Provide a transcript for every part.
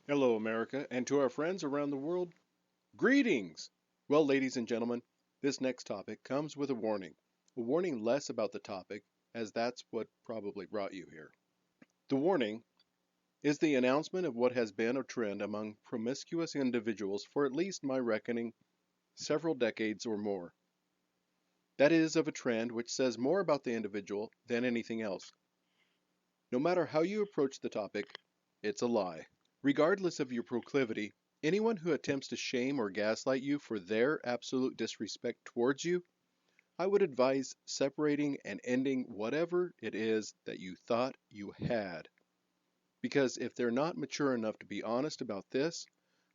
Hello, America, and to our friends around the world, greetings! Well, ladies and gentlemen, this next topic comes with a warning. A warning less about the topic, as that's what probably brought you here. The warning is the announcement of what has been a trend among promiscuous individuals for at least my reckoning several decades or more. That is, of a trend which says more about the individual than anything else. No matter how you approach the topic, it's a lie. Regardless of your proclivity, anyone who attempts to shame or gaslight you for their absolute disrespect towards you, I would advise separating and ending whatever it is that you thought you had. Because if they're not mature enough to be honest about this,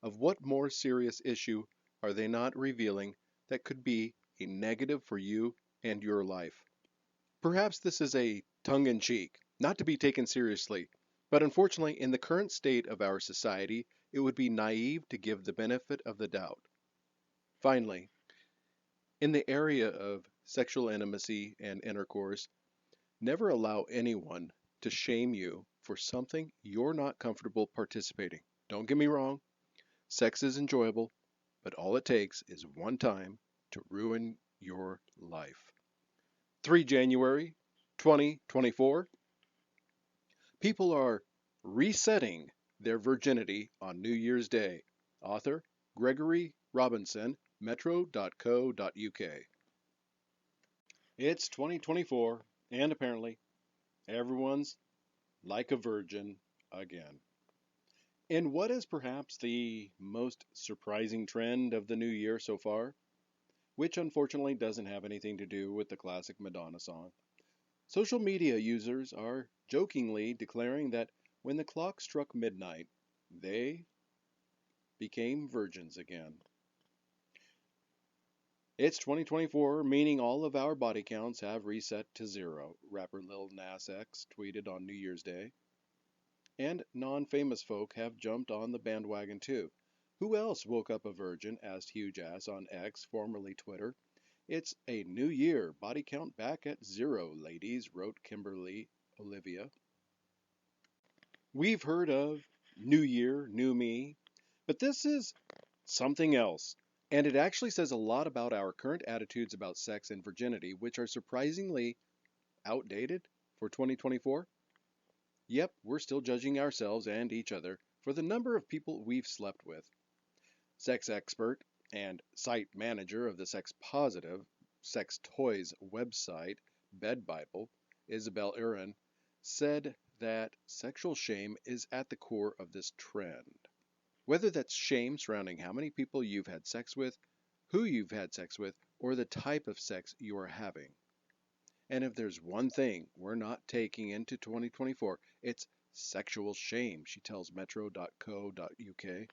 of what more serious issue are they not revealing that could be a negative for you and your life? Perhaps this is a tongue in cheek, not to be taken seriously, but unfortunately, in the current state of our society, it would be naive to give the benefit of the doubt. Finally, in the area of sexual intimacy and intercourse, never allow anyone to shame you for something you're not comfortable participating. Don't get me wrong, sex is enjoyable, but all it takes is one time to ruin your life. 3 January 2024. People are resetting their virginity on New Year's Day. Author Gregory Robinson, metro.co.uk. It's 2024, and apparently everyone's like a virgin again. In what is perhaps the most surprising trend of the new year so far, which unfortunately doesn't have anything to do with the classic Madonna song, social media users are jokingly declaring that when the clock struck midnight, they became virgins again. It's 2024, meaning all of our body counts have reset to zero, rapper Lil Nas X tweeted on New Year's Day. And non-famous folk have jumped on the bandwagon too. Who else woke up a virgin? Asked Huge Ass on X, formerly Twitter. It's a new year, body count back at zero, ladies, wrote Kimberly Olivia. We've heard of New Year, New Me, but this is something else. And it actually says a lot about our current attitudes about sex and virginity, which are surprisingly outdated for 2024. Yep, we're still judging ourselves and each other for the number of people we've slept with. Sex expert and site manager of the sex positive sex toys website, Bed Bible, Isabel Urin, said that sexual shame is at the core of this trend. Whether that's shame surrounding how many people you've had sex with, who you've had sex with, or the type of sex you are having. And if there's one thing we're not taking into 2024, it's sexual shame, she tells metro.co.uk.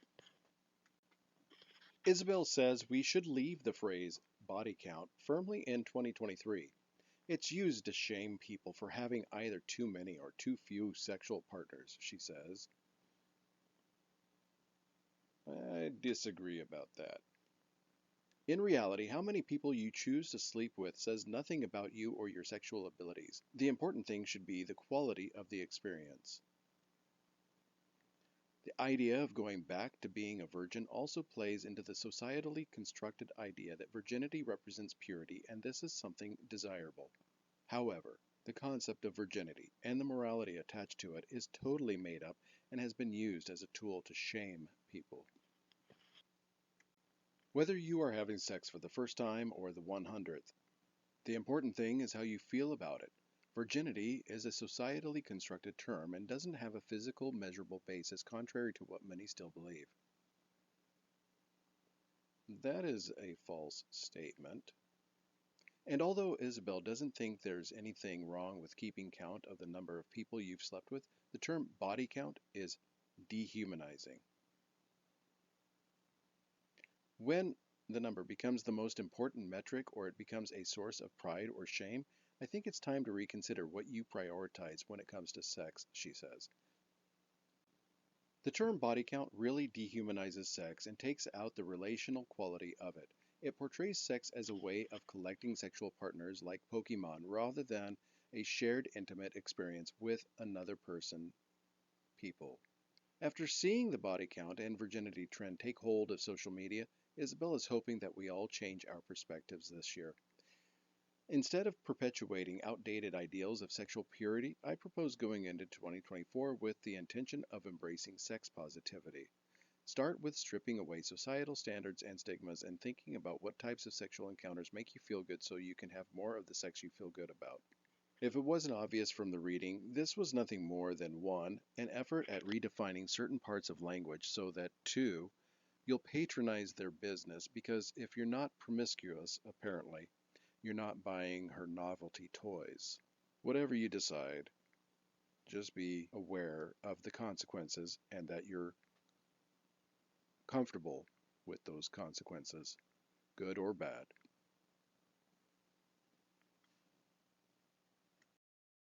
Isabel says we should leave the phrase body count firmly in 2023. It's used to shame people for having either too many or too few sexual partners, she says. I disagree about that. In reality, how many people you choose to sleep with says nothing about you or your sexual abilities. The important thing should be the quality of the experience. The idea of going back to being a virgin also plays into the societally constructed idea that virginity represents purity and this is something desirable. However, the concept of virginity and the morality attached to it is totally made up and has been used as a tool to shame people. Whether you are having sex for the first time or the 100th, the important thing is how you feel about it. Virginity is a societally constructed term and doesn't have a physical, measurable basis, contrary to what many still believe. That is a false statement. And although Isabel doesn't think there's anything wrong with keeping count of the number of people you've slept with, the term body count is dehumanizing. When the number becomes the most important metric or it becomes a source of pride or shame, I think it's time to reconsider what you prioritize when it comes to sex, she says. The term body count really dehumanizes sex and takes out the relational quality of it. It portrays sex as a way of collecting sexual partners like Pokemon rather than a shared intimate experience with another person, people. After seeing the body count and virginity trend take hold of social media, Isabel is hoping that we all change our perspectives this year. Instead of perpetuating outdated ideals of sexual purity, I propose going into 2024 with the intention of embracing sex positivity. Start with stripping away societal standards and stigmas and thinking about what types of sexual encounters make you feel good so you can have more of the sex you feel good about. If it wasn't obvious from the reading, this was nothing more than 1. An effort at redefining certain parts of language so that 2. You'll patronize their business because if you're not promiscuous, apparently, you're not buying her novelty toys. Whatever you decide, just be aware of the consequences and that you're comfortable with those consequences, good or bad.